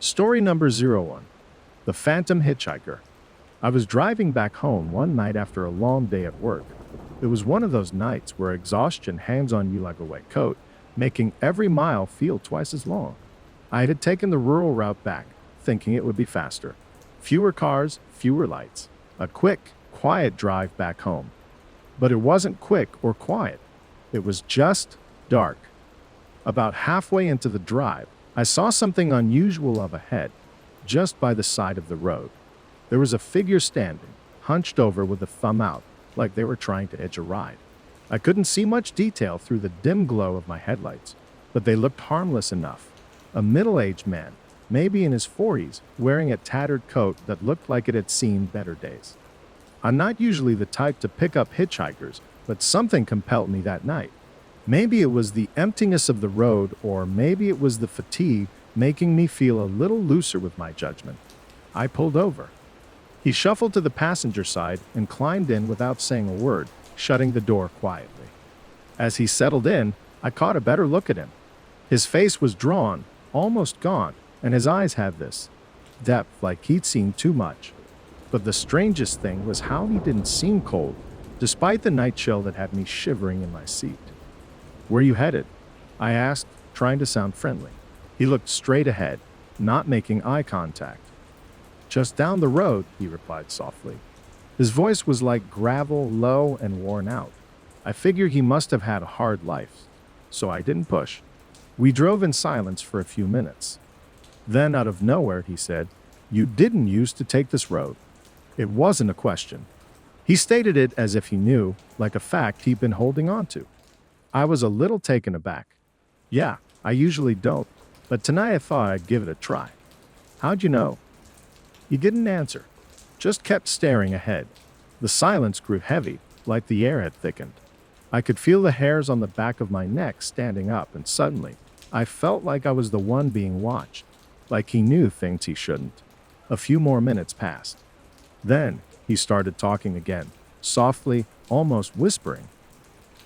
Story number 01. The Phantom Hitchhiker. I was driving back home one night after a long day at work. It was one of those nights where exhaustion hangs on you like a wet coat, making every mile feel twice as long. I had taken the rural route back, thinking it would be faster. Fewer cars, fewer lights. A quick, quiet drive back home. But it wasn't quick or quiet. It was just dark. About halfway into the drive, I saw something unusual up ahead, just by the side of the road. There was a figure standing, hunched over with a thumb out, like they were trying to hitch a ride. I couldn't see much detail through the dim glow of my headlights, but they looked harmless enough. A middle-aged man, maybe in his 40s, wearing a tattered coat that looked like it had seen better days. I'm not usually the type to pick up hitchhikers, but something compelled me that night. Maybe it was the emptiness of the road, or maybe it was the fatigue making me feel a little looser with my judgment. I pulled over. He shuffled to the passenger side and climbed in without saying a word, shutting the door quietly. As he settled in, I caught a better look at him. His face was drawn, almost gaunt, and his eyes had this depth, like he'd seen too much. But the strangest thing was how he didn't seem cold, despite the night chill that had me shivering in my seat. "Where you headed?" I asked, trying to sound friendly. He looked straight ahead, not making eye contact. "Just down the road," he replied softly. His voice was like gravel, low and worn out. I figured he must have had a hard life, so I didn't push. We drove in silence for a few minutes. Then, out of nowhere, he said, "You didn't used to take this road." It wasn't a question. He stated it as if he knew, like a fact he'd been holding on to. I was a little taken aback. "Yeah, I usually don't, but tonight I thought I'd give it a try." "How'd you know?" He didn't answer, just kept staring ahead. The silence grew heavy, like the air had thickened. I could feel the hairs on the back of my neck standing up, and suddenly, I felt like I was the one being watched, like he knew things he shouldn't. A few more minutes passed. Then, he started talking again, softly, almost whispering.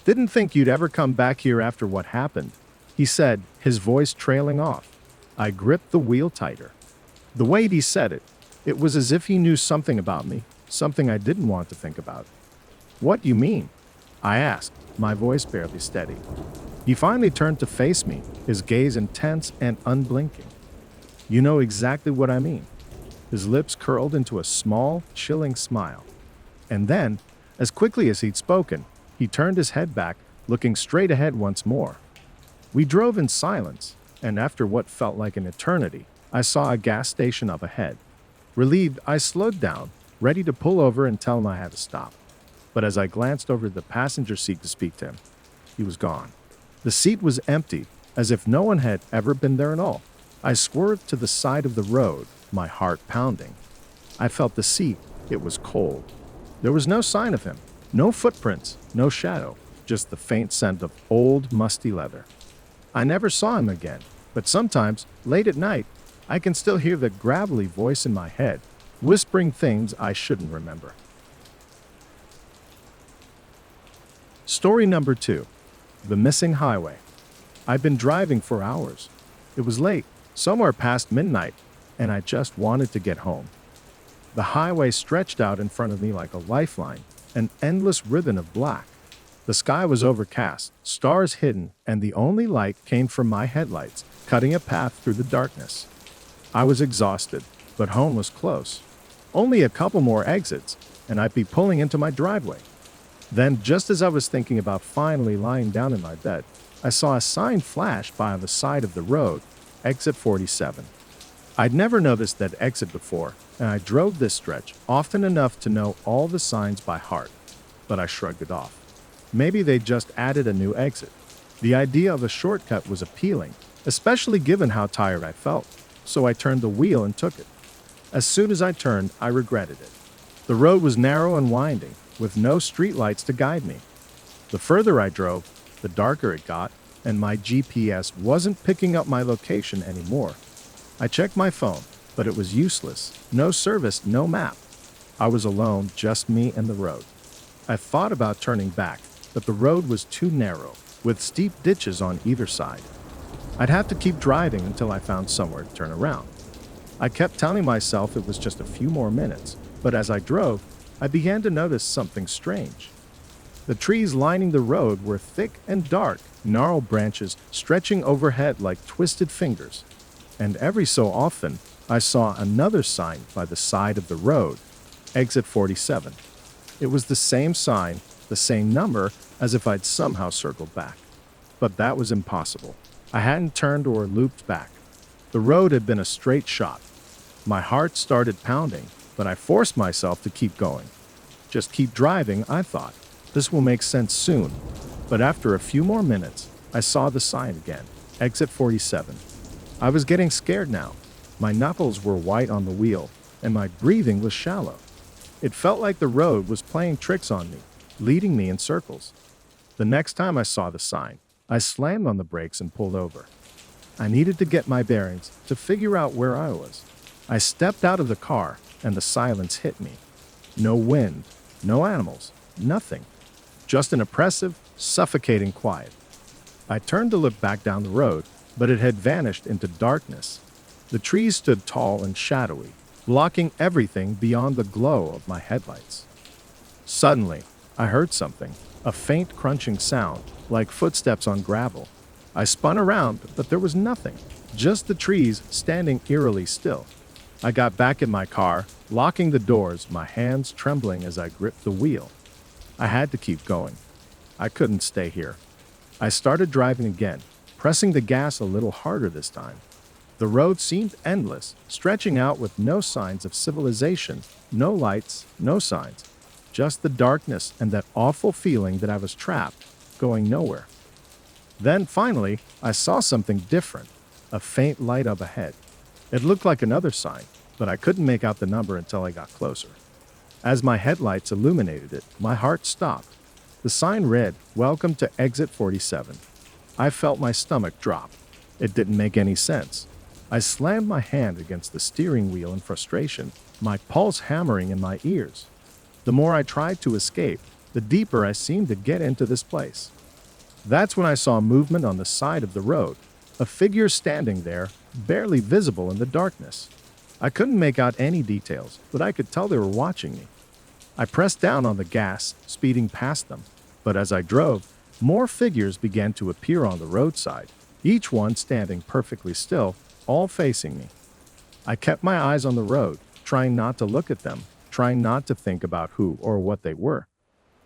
"Didn't think you'd ever come back here after what happened," he said, his voice trailing off. I gripped the wheel tighter. The way he said it, it was as if he knew something about me, something I didn't want to think about. "What do you mean?" I asked, my voice barely steady. He finally turned to face me, his gaze intense and unblinking. "You know exactly what I mean." His lips curled into a small, chilling smile. And then, as quickly as he'd spoken, he turned his head back, looking straight ahead once more. We drove in silence, and after what felt like an eternity, I saw a gas station up ahead. Relieved, I slowed down, ready to pull over and tell him I had to stop. But as I glanced over the passenger seat to speak to him, he was gone. The seat was empty, as if no one had ever been there at all. I swerved to the side of the road, my heart pounding. I felt the seat. It was cold. There was no sign of him. No footprints, no shadow, just the faint scent of old, musty leather. I never saw him again, but sometimes, late at night, I can still hear the gravelly voice in my head, whispering things I shouldn't remember. Story number 2. The Missing Highway. I'd been driving for hours. It was late, somewhere past midnight, and I just wanted to get home. The highway stretched out in front of me like a lifeline, an endless ribbon of black. The sky was overcast, stars hidden, and the only light came from my headlights, cutting a path through the darkness. I was exhausted, but home was close. Only a couple more exits, and I'd be pulling into my driveway. Then, just as I was thinking about finally lying down in my bed, I saw a sign flash by on the side of the road, Exit 47. I'd never noticed that exit before, and I drove this stretch often enough to know all the signs by heart, but I shrugged it off. Maybe they just added a new exit. The idea of a shortcut was appealing, especially given how tired I felt, so I turned the wheel and took it. As soon as I turned, I regretted it. The road was narrow and winding, with no streetlights to guide me. The further I drove, the darker it got, and my GPS wasn't picking up my location anymore. I checked my phone, but it was useless. No service, no map. I was alone, just me and the road. I thought about turning back, but the road was too narrow, with steep ditches on either side. I'd have to keep driving until I found somewhere to turn around. I kept telling myself it was just a few more minutes, but as I drove, I began to notice something strange. The trees lining the road were thick and dark, gnarled branches stretching overhead like twisted fingers. And every so often, I saw another sign by the side of the road, Exit 47. It was the same sign, the same number, as if I'd somehow circled back. But that was impossible. I hadn't turned or looped back. The road had been a straight shot. My heart started pounding, but I forced myself to keep going. Just keep driving, I thought. This will make sense soon. But after a few more minutes, I saw the sign again, Exit 47. I was getting scared now. My knuckles were white on the wheel, and my breathing was shallow. It felt like the road was playing tricks on me, leading me in circles. The next time I saw the sign, I slammed on the brakes and pulled over. I needed to get my bearings to figure out where I was. I stepped out of the car, and the silence hit me. No wind, no animals, nothing. Just an oppressive, suffocating quiet. I turned to look back down the road, but it had vanished into darkness. The trees stood tall and shadowy, blocking everything beyond the glow of my headlights. Suddenly, I heard something, a faint crunching sound, like footsteps on gravel. I spun around, but there was nothing, just the trees standing eerily still. I got back in my car, locking the doors, my hands trembling as I gripped the wheel. I had to keep going. I couldn't stay here. I started driving again, pressing the gas a little harder this time. The road seemed endless, stretching out with no signs of civilization, no lights, no signs. Just the darkness and that awful feeling that I was trapped, going nowhere. Then, finally, I saw something different, a faint light up ahead. It looked like another sign, but I couldn't make out the number until I got closer. As my headlights illuminated it, my heart stopped. The sign read, "Welcome to Exit 47." I felt my stomach drop. It didn't make any sense. I slammed my hand against the steering wheel in frustration, my pulse hammering in my ears. The more I tried to escape, the deeper I seemed to get into this place. That's when I saw movement on the side of the road, a figure standing there, barely visible in the darkness. I couldn't make out any details, but I could tell they were watching me. I pressed down on the gas, speeding past them, but as I drove, more figures began to appear on the roadside, each one standing perfectly still, all facing me. I kept my eyes on the road, trying not to look at them, trying not to think about who or what they were.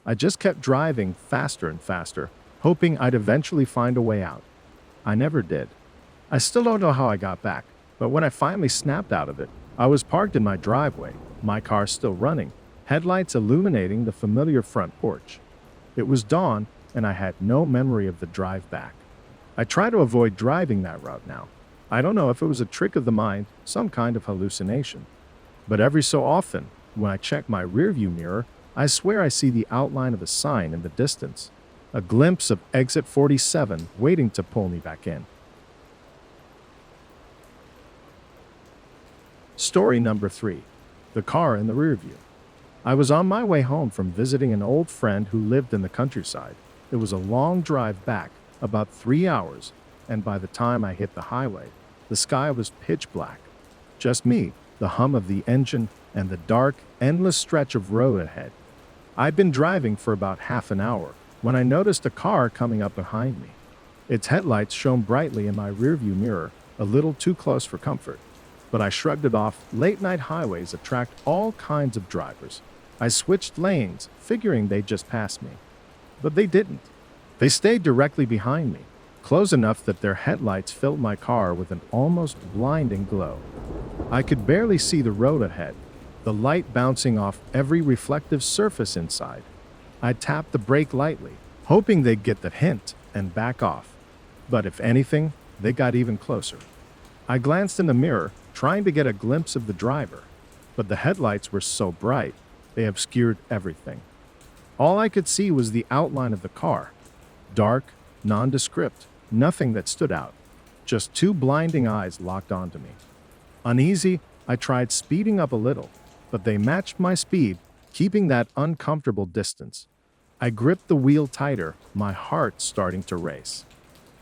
I just kept driving faster and faster, hoping I'd eventually find a way out. I never did. I still don't know how I got back, but when I finally snapped out of it, I was parked in my driveway, my car still running, headlights illuminating the familiar front porch. It was dawn, and I had no memory of the drive back. I try to avoid driving that route now. I don't know if it was a trick of the mind, some kind of hallucination. But every so often, when I check my rearview mirror, I swear I see the outline of a sign in the distance, a glimpse of Exit 47 waiting to pull me back in. Story number 3. The car in the rearview. I was on my way home from visiting an old friend who lived in the countryside. It was a long drive back, about 3 hours, and by the time I hit the highway, the sky was pitch black. Just me, the hum of the engine, and the dark, endless stretch of road ahead. I'd been driving for about half an hour when I noticed a car coming up behind me. Its headlights shone brightly in my rearview mirror, a little too close for comfort. But I shrugged it off. Late-night highways attract all kinds of drivers. I switched lanes, figuring they'd just pass me. But they didn't. They stayed directly behind me, close enough that their headlights filled my car with an almost blinding glow. I could barely see the road ahead, the light bouncing off every reflective surface inside. I tapped the brake lightly, hoping they'd get the hint and back off. But if anything, they got even closer. I glanced in the mirror, trying to get a glimpse of the driver, but the headlights were so bright, they obscured everything. All I could see was the outline of the car. Dark, nondescript, nothing that stood out. Just two blinding eyes locked onto me. Uneasy, I tried speeding up a little, but they matched my speed, keeping that uncomfortable distance. I gripped the wheel tighter, my heart starting to race.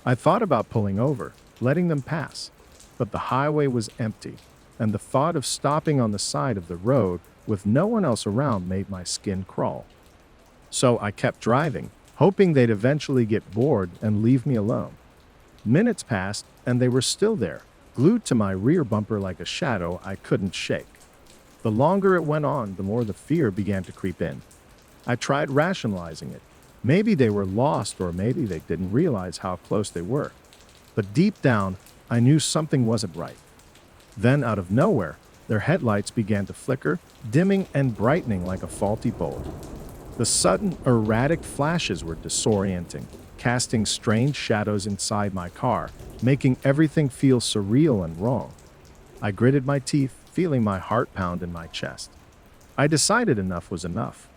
I thought about pulling over, letting them pass, but the highway was empty. and the thought of stopping on the side of the road with no one else around made my skin crawl. So I kept driving, hoping they'd eventually get bored and leave me alone. Minutes passed, and they were still there, glued to my rear bumper like a shadow I couldn't shake. The longer it went on, the more the fear began to creep in. I tried rationalizing it. Maybe they were lost, or maybe they didn't realize how close they were. But deep down, I knew something wasn't right. Then, out of nowhere, their headlights began to flicker, dimming and brightening like a faulty bulb. The sudden, erratic flashes were disorienting, casting strange shadows inside my car, making everything feel surreal and wrong. I gritted my teeth, feeling my heart pound in my chest. I decided enough was enough.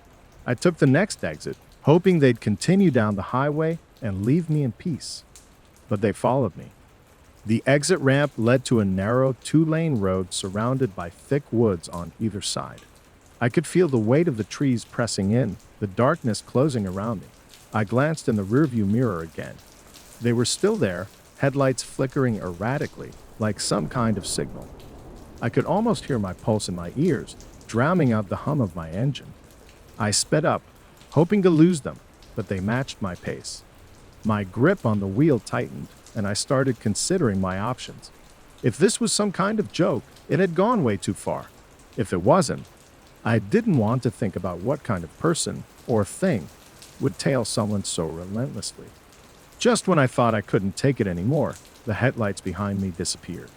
I took the next exit, hoping they'd continue down the highway and leave me in peace. But they followed me. The exit ramp led to a narrow two-lane road surrounded by thick woods on either side. I could feel the weight of the trees pressing in, the darkness closing around me. I glanced in the rearview mirror again. They were still there, headlights flickering erratically, like some kind of signal. I could almost hear my pulse in my ears, drowning out the hum of my engine. I sped up, hoping to lose them, but they matched my pace. My grip on the wheel tightened, and I started considering my options. If this was some kind of joke, it had gone way too far. If it wasn't, I didn't want to think about what kind of person or thing would tail someone so relentlessly. Just when I thought I couldn't take it anymore, the headlights behind me disappeared.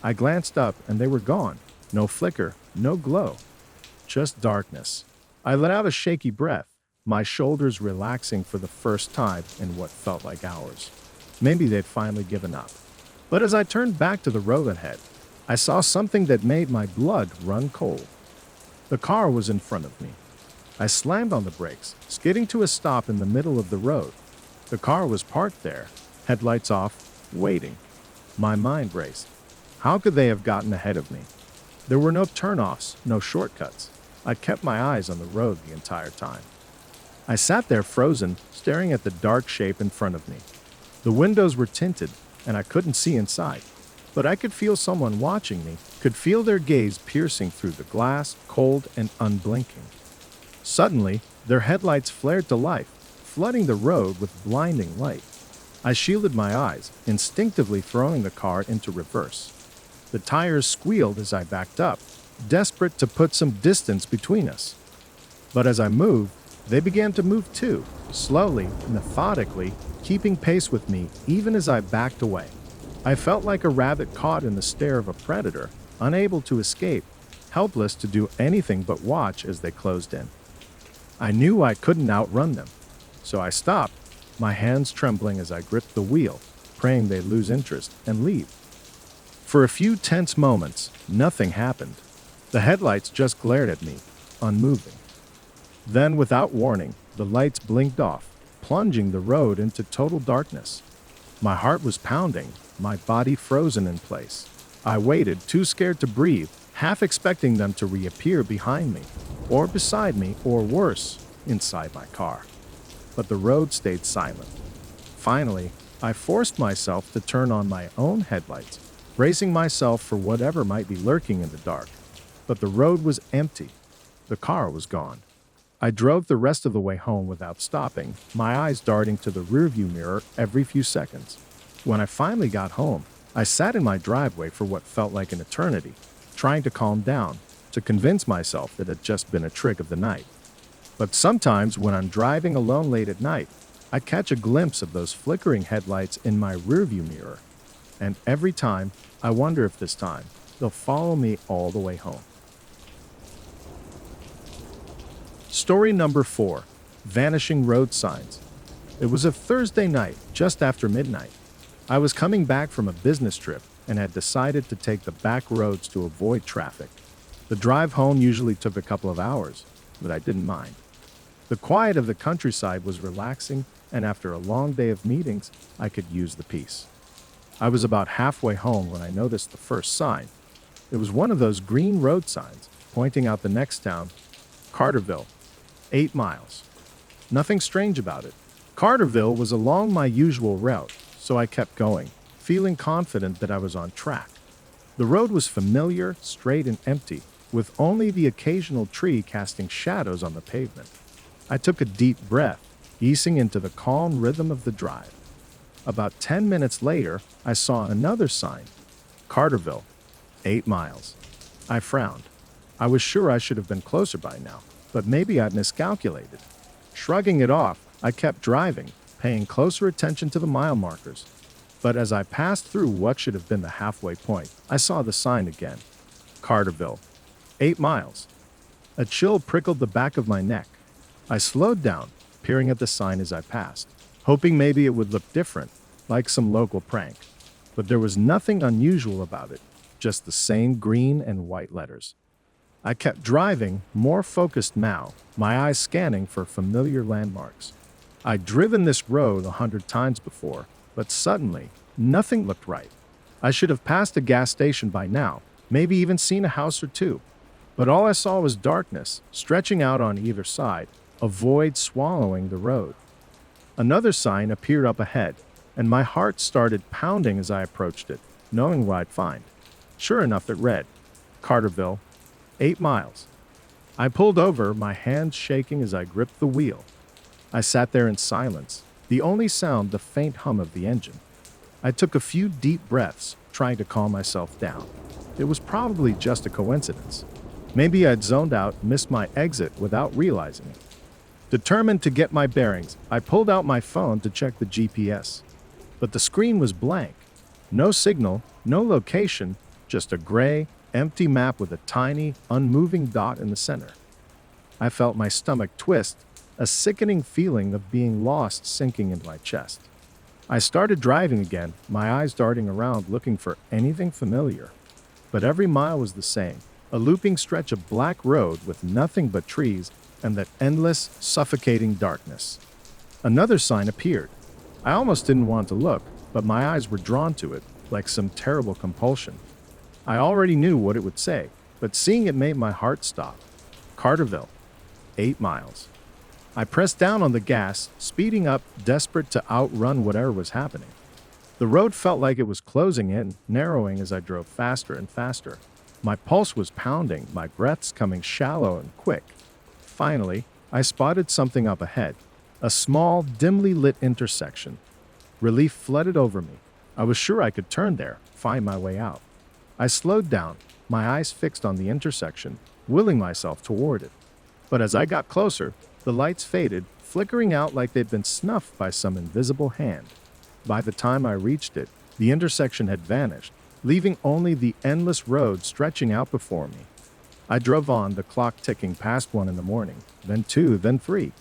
I glanced up and they were gone. No flicker, no glow. Just darkness. I let out a shaky breath, my shoulders relaxing for the first time in what felt like hours. Maybe they'd finally given up. But as I turned back to the road ahead, I saw something that made my blood run cold. The car was in front of me. I slammed on the brakes, skidding to a stop in the middle of the road. The car was parked there, headlights off, waiting. My mind raced. How could they have gotten ahead of me? There were no turnoffs, no shortcuts. I kept my eyes on the road the entire time. I sat there frozen, staring at the dark shape in front of me. The windows were tinted, and I couldn't see inside. But I could feel someone watching me, could feel their gaze piercing through the glass, cold and unblinking. Suddenly, their headlights flared to life, flooding the road with blinding light. I shielded my eyes, instinctively throwing the car into reverse. The tires squealed as I backed up, desperate to put some distance between us. But as I moved, they began to move too, slowly, methodically, keeping pace with me even as I backed away. I felt like a rabbit caught in the stare of a predator, unable to escape, helpless to do anything but watch as they closed in. I knew I couldn't outrun them, so I stopped, my hands trembling as I gripped the wheel, praying they'd lose interest and leave. For a few tense moments, nothing happened. The headlights just glared at me, unmoving. Then, without warning, the lights blinked off, plunging the road into total darkness. My heart was pounding, my body frozen in place. I waited, too scared to breathe, half expecting them to reappear behind me, or beside me, or worse, inside my car. But the road stayed silent. Finally, I forced myself to turn on my own headlights, bracing myself for whatever might be lurking in the dark. But the road was empty. The car was gone. I drove the rest of the way home without stopping, my eyes darting to the rearview mirror every few seconds. When I finally got home, I sat in my driveway for what felt like an eternity, trying to calm down, to convince myself that it had just been a trick of the night. But sometimes when I'm driving alone late at night, I catch a glimpse of those flickering headlights in my rearview mirror. And every time, I wonder if this time, they'll follow me all the way home. Story number 4. Vanishing road signs. It was a Thursday night, just after midnight. I was coming back from a business trip and had decided to take the back roads to avoid traffic. The drive home usually took a couple of hours, but I didn't mind. The quiet of the countryside was relaxing, and after a long day of meetings, I could use the peace. I was about halfway home when I noticed the first sign. It was one of those green road signs, pointing out the next town, Carterville, 8 miles. Nothing strange about it. Carterville was along my usual route, so I kept going, feeling confident that I was on track. The road was familiar, straight, and empty, with only the occasional tree casting shadows on the pavement. I took a deep breath, easing into the calm rhythm of the drive. About 10 minutes later, I saw another sign. Carterville, 8 miles. I frowned. I was sure I should have been closer by now, but maybe I'd miscalculated. Shrugging it off, I kept driving, paying closer attention to the mile markers. But as I passed through what should have been the halfway point, I saw the sign again. Carterville, 8 miles. A chill prickled the back of my neck. I slowed down, peering at the sign as I passed, hoping maybe it would look different, like some local prank. But there was nothing unusual about it, just the same green and white letters. I kept driving, more focused now, my eyes scanning for familiar landmarks. I'd driven this road 100 times before, but suddenly, nothing looked right. I should have passed a gas station by now, maybe even seen a house or two. But all I saw was darkness, stretching out on either side, a void swallowing the road. Another sign appeared up ahead, and my heart started pounding as I approached it, knowing what I'd find. Sure enough, it read, Carterville, 8 miles. I pulled over, my hands shaking as I gripped the wheel. I sat there in silence, the only sound the faint hum of the engine. I took a few deep breaths, trying to calm myself down. It was probably just a coincidence. Maybe I'd zoned out, missed my exit without realizing it. Determined to get my bearings, I pulled out my phone to check the GPS. But the screen was blank. No signal, no location, just a gray, empty map with a tiny, unmoving dot in the center. I felt my stomach twist, a sickening feeling of being lost sinking into my chest. I started driving again, my eyes darting around looking for anything familiar. But every mile was the same, a looping stretch of black road with nothing but trees and that endless, suffocating darkness. Another sign appeared. I almost didn't want to look, but my eyes were drawn to it, like some terrible compulsion. I already knew what it would say, but seeing it made my heart stop. Carterville, 8 miles. I pressed down on the gas, speeding up, desperate to outrun whatever was happening. The road felt like it was closing in, narrowing as I drove faster and faster. My pulse was pounding, my breaths coming shallow and quick. Finally, I spotted something up ahead, a small, dimly lit intersection. Relief flooded over me. I was sure I could turn there, find my way out. I slowed down, my eyes fixed on the intersection, willing myself toward it. But as I got closer, the lights faded, flickering out like they'd been snuffed by some invisible hand. By the time I reached it, the intersection had vanished, leaving only the endless road stretching out before me. I drove on, the clock ticking past 1 in the morning, then 2, then 3.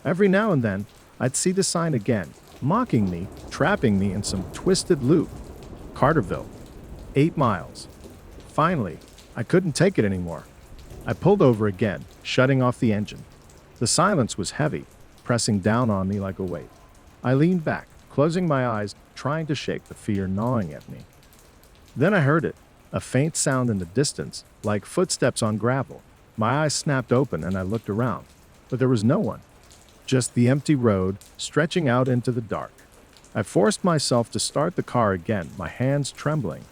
Every now and then, I'd see the sign again, mocking me, trapping me in some twisted loop. Carterville, 8 miles. Finally, I couldn't take it anymore. I pulled over again, shutting off the engine. The silence was heavy, pressing down on me like a weight. I leaned back, closing my eyes, trying to shake the fear gnawing at me. Then I heard it, a faint sound in the distance, like footsteps on gravel. My eyes snapped open and I looked around, but there was no one. Just the empty road, stretching out into the dark. I forced myself to start the car again, my hands trembling.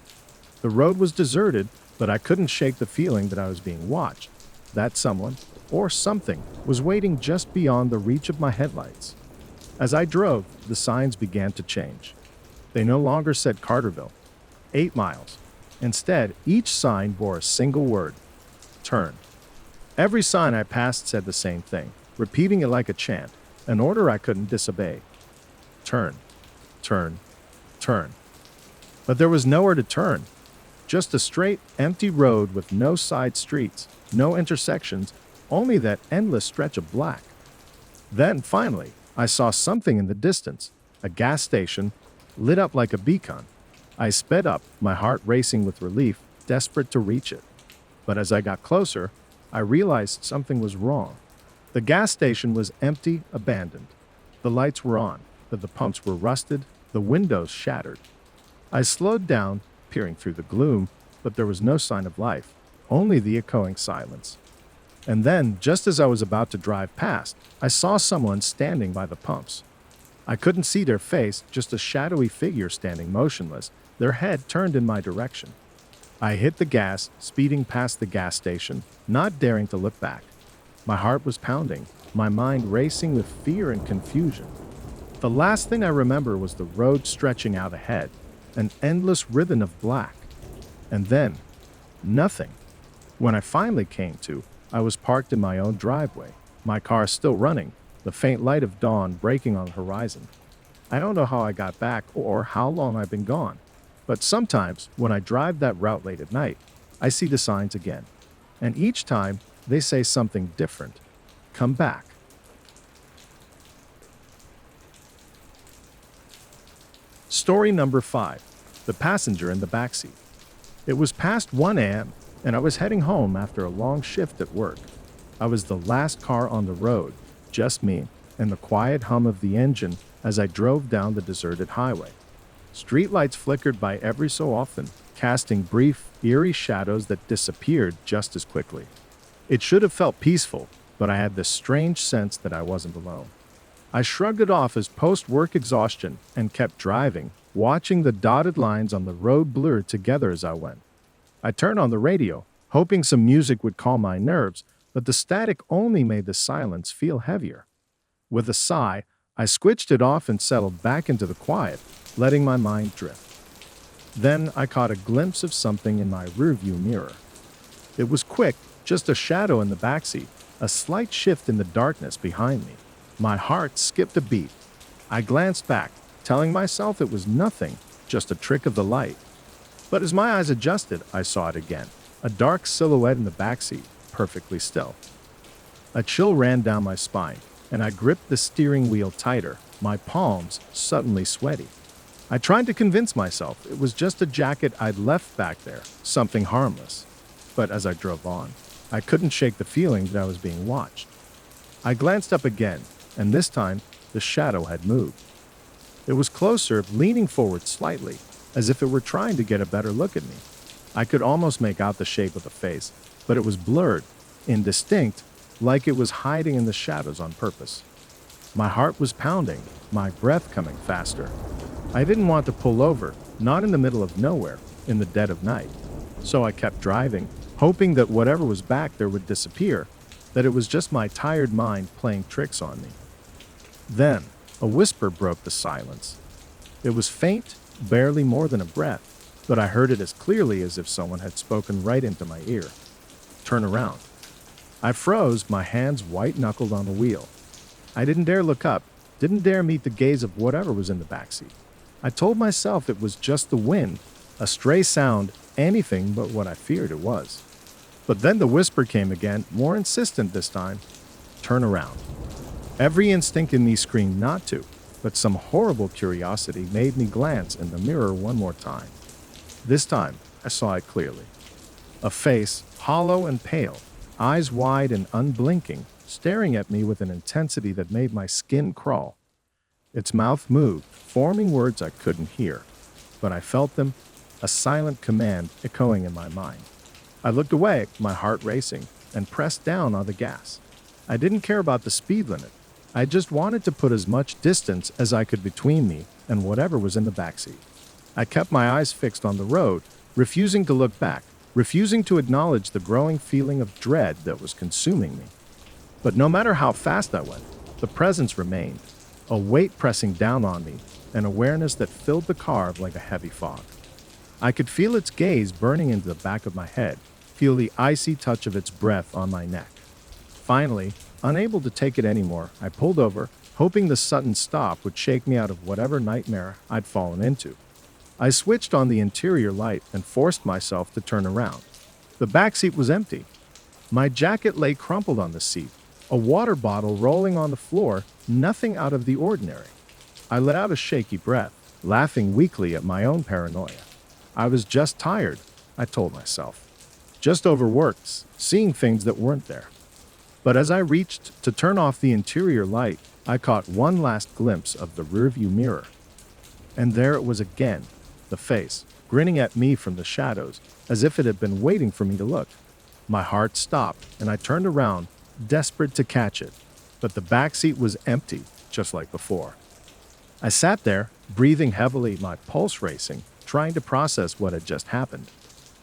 The road was deserted, but I couldn't shake the feeling that I was being watched, that someone, or something, was waiting just beyond the reach of my headlights. As I drove, the signs began to change. They no longer said Carterville, 8 miles. Instead, each sign bore a single word, turn. Every sign I passed said the same thing, repeating it like a chant, an order I couldn't disobey. Turn, turn, turn. But there was nowhere to turn. Just a straight, empty road with no side streets, no intersections, only that endless stretch of black. Then, finally, I saw something in the distance, a gas station, lit up like a beacon. I sped up, my heart racing with relief, desperate to reach it. But as I got closer, I realized something was wrong. The gas station was empty, abandoned. The lights were on, but the pumps were rusted, the windows shattered. I slowed down, peering through the gloom, but there was no sign of life, only the echoing silence. And then, just as I was about to drive past, I saw someone standing by the pumps. I couldn't see their face, just a shadowy figure standing motionless, their head turned in my direction. I hit the gas, speeding past the gas station, not daring to look back. My heart was pounding, my mind racing with fear and confusion. The last thing I remember was the road stretching out ahead, an endless ribbon of black. And then, nothing. When I finally came to, I was parked in my own driveway, my car still running, the faint light of dawn breaking on the horizon. I don't know how I got back or how long I've been gone, but sometimes when I drive that route late at night, I see the signs again. And each time, they say something different. Come back. Story number 5. The passenger in the backseat. It was past 1 a.m., and I was heading home after a long shift at work. I was the last car on the road, just me, and the quiet hum of the engine as I drove down the deserted highway. Streetlights flickered by every so often, casting brief, eerie shadows that disappeared just as quickly. It should have felt peaceful, but I had this strange sense that I wasn't alone. I shrugged it off as post-work exhaustion and kept driving, watching the dotted lines on the road blur together as I went. I turned on the radio, hoping some music would calm my nerves, but the static only made the silence feel heavier. With a sigh, I switched it off and settled back into the quiet, letting my mind drift. Then I caught a glimpse of something in my rearview mirror. It was quick, just a shadow in the backseat, a slight shift in the darkness behind me. My heart skipped a beat. I glanced back, telling myself it was nothing, just a trick of the light. But as my eyes adjusted, I saw it again, a dark silhouette in the backseat, perfectly still. A chill ran down my spine, and I gripped the steering wheel tighter, my palms suddenly sweaty. I tried to convince myself it was just a jacket I'd left back there, something harmless. But as I drove on, I couldn't shake the feeling that I was being watched. I glanced up again, and this time, the shadow had moved. It was closer, leaning forward slightly, as if it were trying to get a better look at me. I could almost make out the shape of the face, but it was blurred, indistinct, like it was hiding in the shadows on purpose. My heart was pounding, my breath coming faster. I didn't want to pull over, not in the middle of nowhere, in the dead of night. So I kept driving, hoping that whatever was back there would disappear, that it was just my tired mind playing tricks on me. Then, a whisper broke the silence. It was faint, barely more than a breath, but I heard it as clearly as if someone had spoken right into my ear. Turn around. I froze, my hands white-knuckled on the wheel. I didn't dare look up, didn't dare meet the gaze of whatever was in the backseat. I told myself it was just the wind, a stray sound, anything but what I feared it was. But then the whisper came again, more insistent this time. Turn around. Every instinct in me screamed not to, but some horrible curiosity made me glance in the mirror one more time. This time, I saw it clearly. A face, hollow and pale, eyes wide and unblinking, staring at me with an intensity that made my skin crawl. Its mouth moved, forming words I couldn't hear, but I felt them, a silent command echoing in my mind. I looked away, my heart racing, and pressed down on the gas. I didn't care about the speed limit. I just wanted to put as much distance as I could between me and whatever was in the backseat. I kept my eyes fixed on the road, refusing to look back, refusing to acknowledge the growing feeling of dread that was consuming me. But no matter how fast I went, the presence remained, a weight pressing down on me, an awareness that filled the car like a heavy fog. I could feel its gaze burning into the back of my head, feel the icy touch of its breath on my neck. Finally, unable to take it anymore, I pulled over, hoping the sudden stop would shake me out of whatever nightmare I'd fallen into. I switched on the interior light and forced myself to turn around. The backseat was empty. My jacket lay crumpled on the seat, a water bottle rolling on the floor, nothing out of the ordinary. I let out a shaky breath, laughing weakly at my own paranoia. I was just tired, I told myself. Just overworked, seeing things that weren't there. But as I reached to turn off the interior light, I caught one last glimpse of the rearview mirror. And there it was again, the face, grinning at me from the shadows, as if it had been waiting for me to look. My heart stopped, and I turned around, desperate to catch it. But the back seat was empty, just like before. I sat there, breathing heavily, my pulse racing, trying to process what had just happened.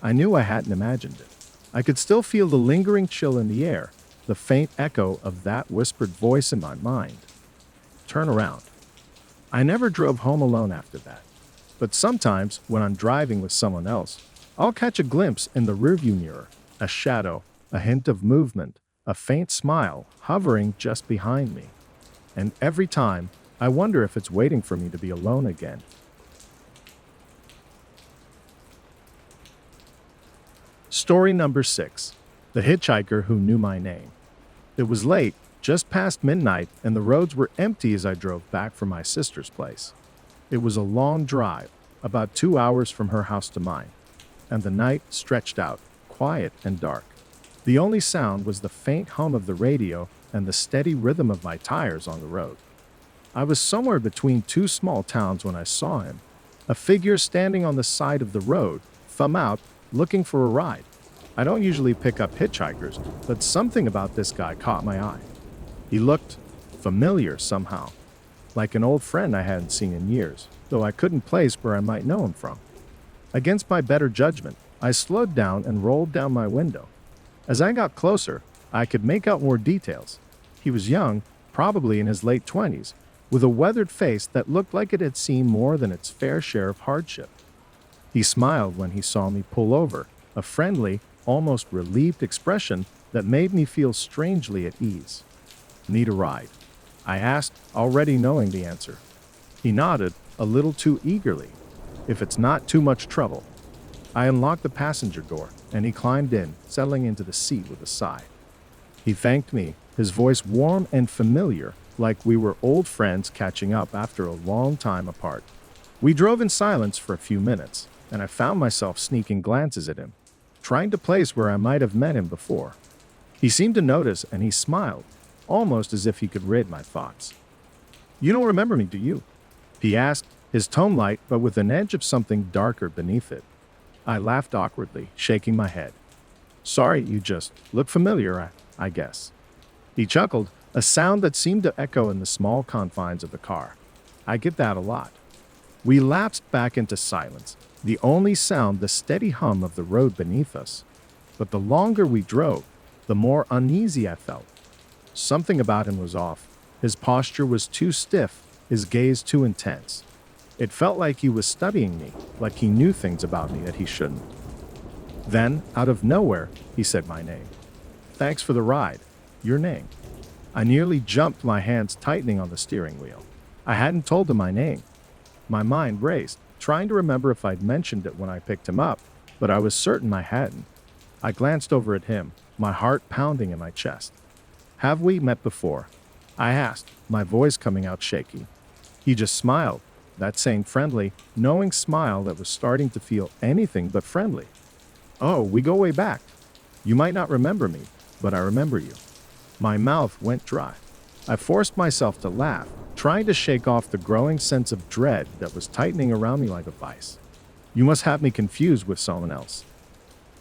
I knew I hadn't imagined it. I could still feel the lingering chill in the air, the faint echo of that whispered voice in my mind. Turn around. I never drove home alone after that. But sometimes, when I'm driving with someone else, I'll catch a glimpse in the rearview mirror, a shadow, a hint of movement, a faint smile hovering just behind me. And every time, I wonder if it's waiting for me to be alone again. Story number 6. The Hitchhiker Who Knew My Name. It was late, just past midnight, and the roads were empty as I drove back from my sister's place. It was a long drive, about 2 hours from her house to mine, and the night stretched out, quiet and dark. The only sound was the faint hum of the radio and the steady rhythm of my tires on the road. I was somewhere between two small towns when I saw him, a figure standing on the side of the road, thumb out, looking for a ride. I don't usually pick up hitchhikers, but something about this guy caught my eye. He looked familiar somehow, like an old friend I hadn't seen in years, though I couldn't place where I might know him from. Against my better judgment, I slowed down and rolled down my window. As I got closer, I could make out more details. He was young, probably in his late 20s, with a weathered face that looked like it had seen more than its fair share of hardship. He smiled when he saw me pull over, a friendly, almost relieved expression that made me feel strangely at ease. Need a ride? I asked, already knowing the answer. He nodded, a little too eagerly. If it's not too much trouble. I unlocked the passenger door, and he climbed in, settling into the seat with a sigh. He thanked me, his voice warm and familiar, like we were old friends catching up after a long time apart. We drove in silence for a few minutes, and I found myself sneaking glances at him, trying to place where I might have met him before. He seemed to notice, and he smiled, almost as if he could read my thoughts. "You don't remember me, do you?" he asked, his tone light but with an edge of something darker beneath it. I laughed awkwardly, shaking my head. "Sorry, you just look familiar, I guess." He chuckled, a sound that seemed to echo in the small confines of the car. I get that a lot. We lapsed back into silence, the only sound the steady hum of the road beneath us. But the longer we drove, the more uneasy I felt. Something about him was off. His posture was too stiff, his gaze too intense. It felt like he was studying me, like he knew things about me that he shouldn't. Then, out of nowhere, he said my name. "Thanks for the ride. Your name." I nearly jumped, my hands tightening on the steering wheel. I hadn't told him my name. My mind raced, trying to remember if I'd mentioned it when I picked him up, but I was certain I hadn't. I glanced over at him, my heart pounding in my chest. "Have we met before?" I asked, my voice coming out shaky. He just smiled, that same friendly, knowing smile that was starting to feel anything but friendly. "Oh, we go way back. You might not remember me, but I remember you." My mouth went dry. I forced myself to laugh, trying to shake off the growing sense of dread that was tightening around me like a vice. "You must have me confused with someone else."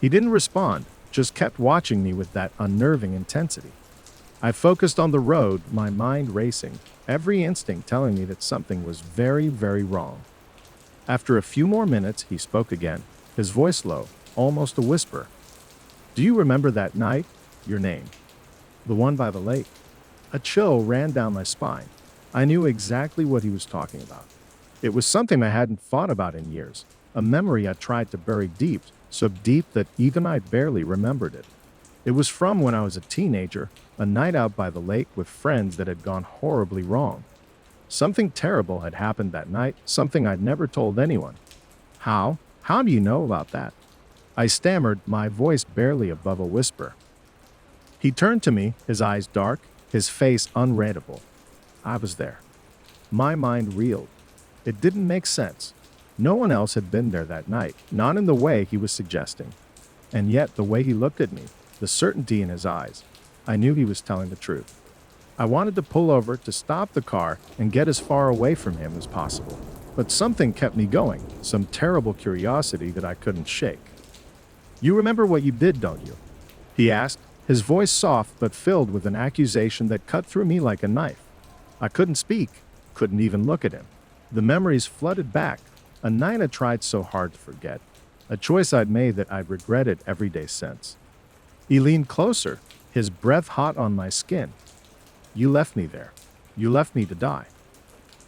He didn't respond, just kept watching me with that unnerving intensity. I focused on the road, my mind racing, every instinct telling me that something was very, very wrong. After a few more minutes, he spoke again, his voice low, almost a whisper. "Do you remember that night? Your name. The one by the lake?" A chill ran down my spine. I knew exactly what he was talking about. It was something I hadn't thought about in years, a memory I tried to bury deep, so deep that even I barely remembered it. It was from when I was a teenager, a night out by the lake with friends that had gone horribly wrong. Something terrible had happened that night, something I'd never told anyone. "How? How do you know about that?" I stammered, my voice barely above a whisper. He turned to me, his eyes dark, his face unreadable. I was there. My mind reeled. It didn't make sense. No one else had been there that night, not in the way he was suggesting. And yet, the way he looked at me, the certainty in his eyes, I knew he was telling the truth. I wanted to pull over to stop the car and get as far away from him as possible. But something kept me going, some terrible curiosity that I couldn't shake. "You remember what you did, don't you?" he asked, his voice soft but filled with an accusation that cut through me like a knife. I couldn't speak, couldn't even look at him. The memories flooded back, a night I tried so hard to forget. a choice I'd made that I'd regretted every day since. He leaned closer, his breath hot on my skin. You left me there. You left me to die.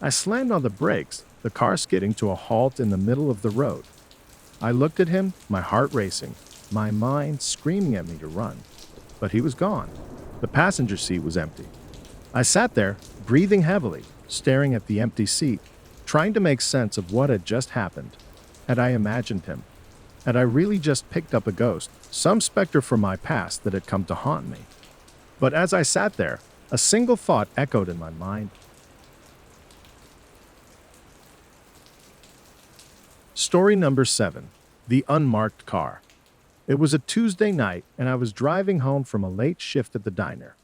I slammed on the brakes, the car skidding to a halt in the middle of the road. I looked at him, my heart racing, my mind screaming at me to run. But he was gone. The passenger seat was empty. I sat there, breathing heavily, staring at the empty seat, trying to make sense of what had just happened. Had I imagined him? Had I really just picked up a ghost, some specter from my past that had come to haunt me? But as I sat there, a single thought echoed in my mind. Story number 7. The Unmarked Car. It was a Tuesday night, and I was driving home from a late shift at the diner.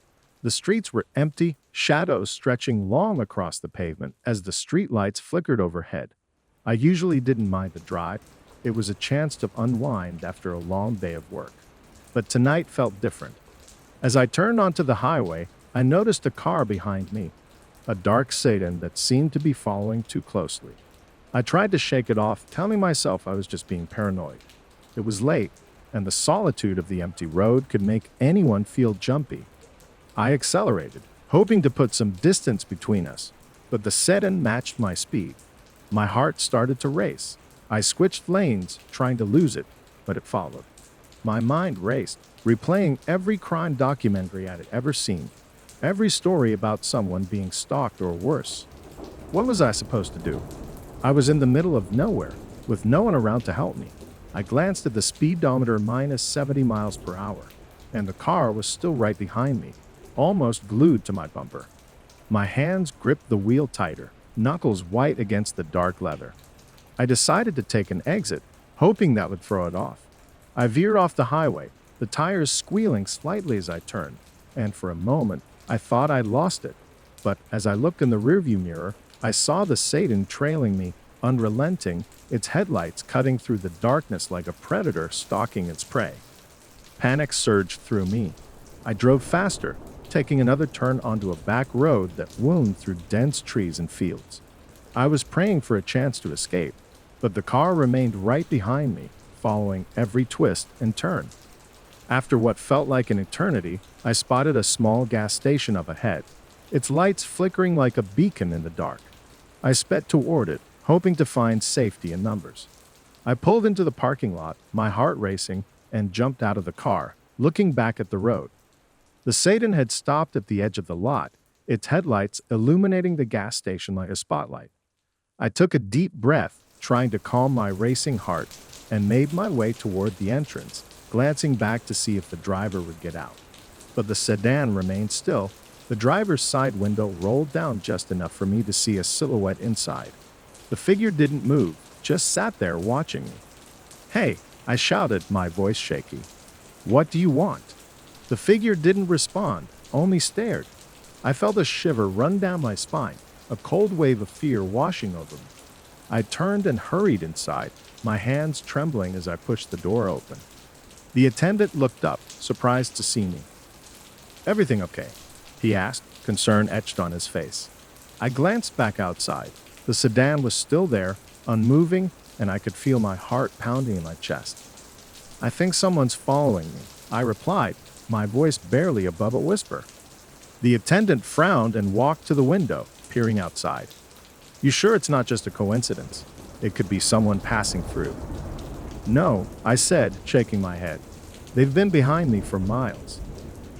The streets were empty, shadows stretching long across the pavement as the streetlights flickered overhead. I usually didn't mind the drive. It was a chance to unwind after a long day of work. But tonight felt different. As I turned onto the highway, I noticed a car behind me, a dark sedan that seemed to be following too closely. I tried to shake it off, telling myself I was just being paranoid. It was late, and the solitude of the empty road could make anyone feel jumpy. I accelerated, hoping to put some distance between us, but the sedan matched my speed. My heart started to race. I switched lanes, trying to lose it, but it followed. My mind raced, replaying every crime documentary I had ever seen, every story about someone being stalked or worse. What was I supposed to do? I was in the middle of nowhere, with no one around to help me. I glanced at the speedometer minus 70 miles per hour, and the car was still right behind me, almost glued to my bumper. My hands gripped the wheel tighter, knuckles white against the dark leather. I decided to take an exit, hoping that would throw it off. I veered off the highway, the tires squealing slightly as I turned, and for a moment, I thought I'd lost it. But as I looked in the rearview mirror, I saw the sedan trailing me, unrelenting, its headlights cutting through the darkness like a predator stalking its prey. Panic surged through me. I drove faster, taking another turn onto a back road that wound through dense trees and fields. I was praying for a chance to escape, but the car remained right behind me, following every twist and turn. After what felt like an eternity, I spotted a small gas station up ahead, its lights flickering like a beacon in the dark. I sped toward it, hoping to find safety in numbers. I pulled into the parking lot, my heart racing, and jumped out of the car, looking back at the road. The sedan had stopped at the edge of the lot, its headlights illuminating the gas station like a spotlight. I took a deep breath, trying to calm my racing heart, and made my way toward the entrance, glancing back to see if the driver would get out. But the sedan remained still. The driver's side window rolled down just enough for me to see a silhouette inside. The figure didn't move, just sat there watching me. "Hey," I shouted, my voice shaky. "What do you want?" The figure didn't respond, only stared. I felt a shiver run down my spine, a cold wave of fear washing over me. I turned and hurried inside, my hands trembling as I pushed the door open. The attendant looked up, surprised to see me. "Everything okay?" he asked, concern etched on his face. I glanced back outside. The sedan was still there, unmoving, and I could feel my heart pounding in my chest. "I think someone's following me," I replied, my voice barely above a whisper. The attendant frowned and walked to the window, peering outside. "You sure it's not just a coincidence? It could be someone passing through." "No," I said, shaking my head. "They've been behind me for miles."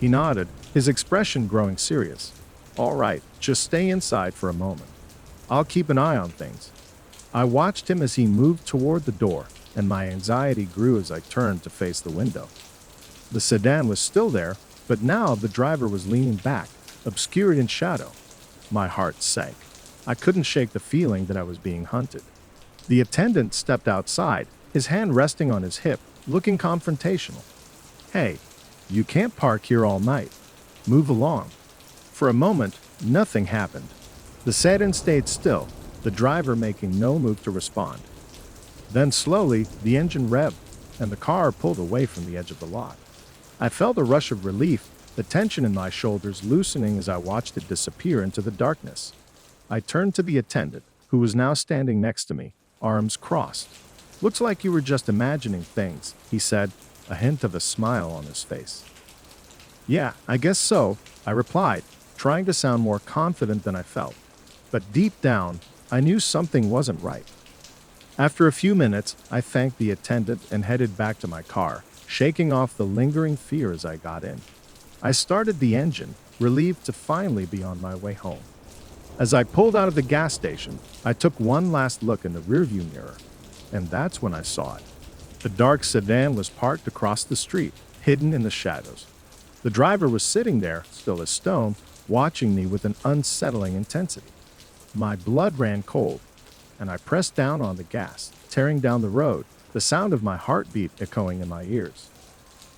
He nodded, his expression growing serious. "All right, just stay inside for a moment. I'll keep an eye on things." I watched him as he moved toward the door, and my anxiety grew as I turned to face the window. The sedan was still there, but now the driver was leaning back, obscured in shadow. My heart sank. I couldn't shake the feeling that I was being hunted. The attendant stepped outside, his hand resting on his hip, looking confrontational. "Hey, you can't park here all night. Move along." For a moment, nothing happened. The sedan stayed still, the driver making no move to respond. Then slowly, the engine revved, and the car pulled away from the edge of the lot. I felt a rush of relief, the tension in my shoulders loosening as I watched it disappear into the darkness. I turned to the attendant, who was now standing next to me, arms crossed. Looks like you were just imagining things, he said, a hint of a smile on his face. Yeah, I guess so, I replied, trying to sound more confident than I felt. But deep down, I knew something wasn't right. After a few minutes, I thanked the attendant and headed back to my car, shaking off the lingering fear as I got in. I started the engine, relieved to finally be on my way home. As I pulled out of the gas station, I took one last look in the rearview mirror, and that's when I saw it. The dark sedan was parked across the street, hidden in the shadows. The driver was sitting there, still as stone, watching me with an unsettling intensity. My blood ran cold, and I pressed down on the gas, tearing down the road, the sound of my heartbeat echoing in my ears.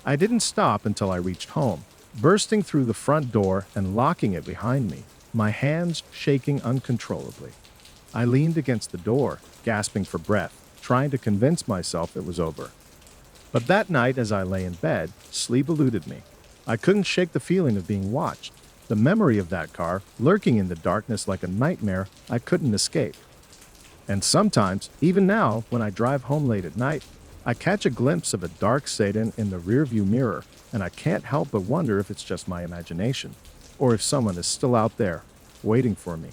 I didn't stop until I reached home, bursting through the front door and locking it behind me, my hands shaking uncontrollably. I leaned against the door, gasping for breath, trying to convince myself it was over. But that night, as I lay in bed, sleep eluded me. I couldn't shake the feeling of being watched, the memory of that car lurking in the darkness like a nightmare I couldn't escape. And sometimes, even now, when I drive home late at night, I catch a glimpse of a dark Satan in the rearview mirror, and I can't help but wonder if it's just my imagination, or if someone is still out there, waiting for me.